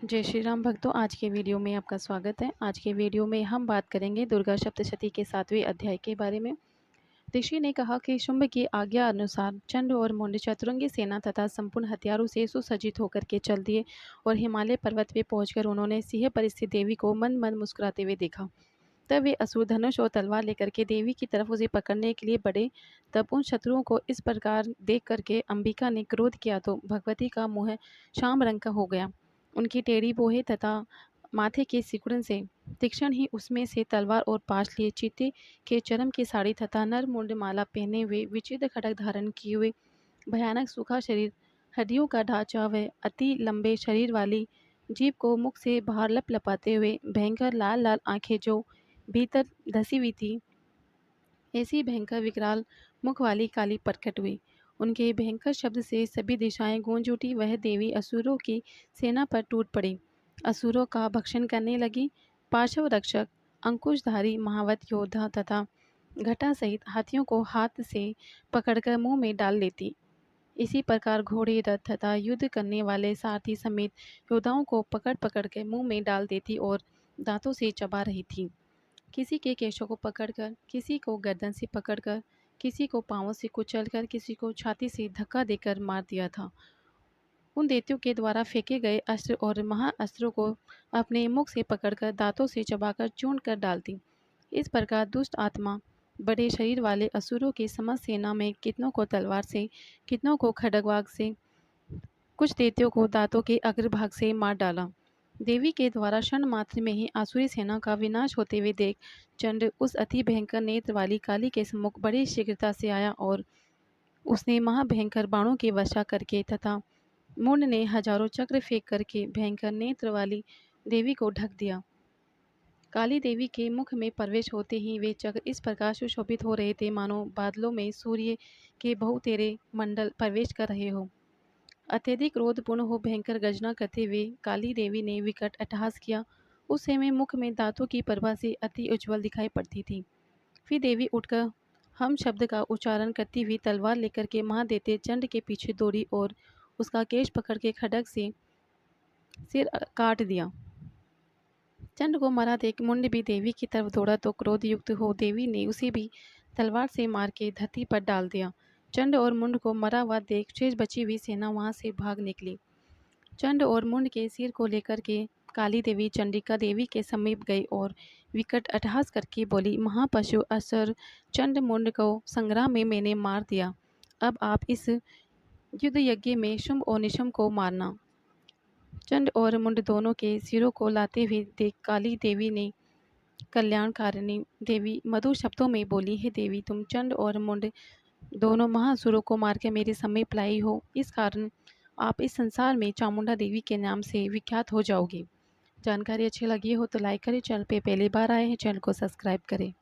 जय श्री राम भक्तों, आज के वीडियो में आपका स्वागत है। आज के वीडियो में हम बात करेंगे दुर्गा सप्तशती के 7वें अध्याय के बारे में। ऋषि ने कहा कि शुंभ की आज्ञा अनुसार चंड और मुंड चतुरंगी सेना तथा संपूर्ण हथियारों से सुसज्जित होकर के चल दिए और हिमालय पर्वत पे पहुंचकर उन्होंने सिंह पर स्थित देवी को मन मन मुस्कुराते हुए देखा। तब वे असुर धनुष और तलवार लेकर के देवी की तरफ उसे पकड़ने के लिए बढ़े। तब उन शत्रुओं को इस प्रकार देख करके अंबिका ने क्रोध किया तो भगवती का मुँह श्याम रंग का हो गया। उनकी टेढ़ी बोहे तथा माथे के सिकुड़न से तीक्ष्ण ही उसमें से तलवार और पाश लिए चीते के चरम की साड़ी तथा नर मुंड माला पहने हुए विचित्र खड्ग धारण किए हुए भयानक सूखा शरीर, हड्डियों का ढांचा व अति लंबे शरीर वाली जीभ को मुख से बाहर लपलपाते हुए भयंकर लाल लाल आंखें जो भीतर धसी हुई थी, ऐसी भयंकर विकराल मुख वाली काली प्रकट हुई। उनके भयंकर शब्द से सभी दिशाएं गूंज उठी। वह देवी असुरों की सेना पर टूट पड़ी, असुरों का भक्षण करने लगी। पार्श्व रक्षक, अंकुशधारी महावत योद्धा तथा घटा सहित हाथियों को हाथ से पकड़कर मुंह में डाल लेती। इसी प्रकार घोड़े, रथ तथा युद्ध करने वाले सारथी समेत योद्धाओं को पकड़ पकड़ कर मुंह में डाल देती और दांतों से चबा रही थी। किसी के केशों को पकड़कर, किसी को गर्दन से पकड़कर, किसी को पांवों से कुचलकर, किसी को छाती से धक्का देकर मार दिया था। उन दैत्यों के द्वारा फेंके गए अस्त्र और महाअस्त्रों को अपने मुख से पकड़कर दांतों से चबाकर चूर्ण कर डालती। इस प्रकार दुष्ट आत्मा बड़े शरीर वाले असुरों की समस्त सेना में कितनों को तलवार से, कितनों को खड्गवाग से, कुछ दैत्यों को दांतों के अग्रभाग से मार डाला। देवी के द्वारा क्षण मात्र में ही आसुरी सेना का विनाश होते हुए देख चंड उस अति भयंकर नेत्र वाली काली के सम्मुख बड़ी शीघ्रता से आया और उसने महाभयंकर बाणों की वर्षा करके तथा मुंड ने हजारों चक्र फेंक करके भयंकर नेत्र वाली देवी को ढक दिया। काली देवी के मुख में प्रवेश होते ही वे चक्र इस प्रकार सुशोभित हो रहे थे मानो बादलों में सूर्य के बहुतेरे मंडल प्रवेश कर रहे हो। अत्यधिक क्रोधपूर्ण हो भयंकर गर्जना करते हुए काली देवी ने विकट अट्टहास किया। उस समय मुख में दांतों की प्रभा से अति उज्ज्वल दिखाई पड़ती थी। फिर देवी उठकर हम शब्द का उच्चारण करती हुई तलवार लेकर के महादैत्य चंड के पीछे दौड़ी और उसका केश पकड़ के खड्ग से सिर काट दिया। चंड को मरा देख मुंड भी देवी की तरफ दौड़ा तो क्रोध युक्त हो देवी ने उसे भी तलवार से मार के धरती पर डाल दिया। चंड और मुंड को मरा हुआ देख शेष बची हुई सेना वहां से भाग निकली। चंड और मुंड के सिर को लेकर के काली देवी चंडिका देवी के समीप गई और विकट अट्टहास करके बोली, महापशु असुर चंड मुंड को संग्राम में मैंने मार दिया। अब आप इस युद्ध यज्ञ में शुंभ और निशुंभ को मारना। चंड और मुंड दोनों के सिरों को लाते हुए देख काली देवी ने कल्याणकारिणी देवी मधुर शब्दों में बोली, हे देवी, तुम चंड और मुंड दोनों महासुरों को मारकर मेरे समीप लाई हो, इस कारण आप इस संसार में चामुंडा देवी के नाम से विख्यात हो जाओगे। जानकारी अच्छी लगी हो तो लाइक करें, चैनल पे पहली बार आए हैं चैनल को सब्सक्राइब करें।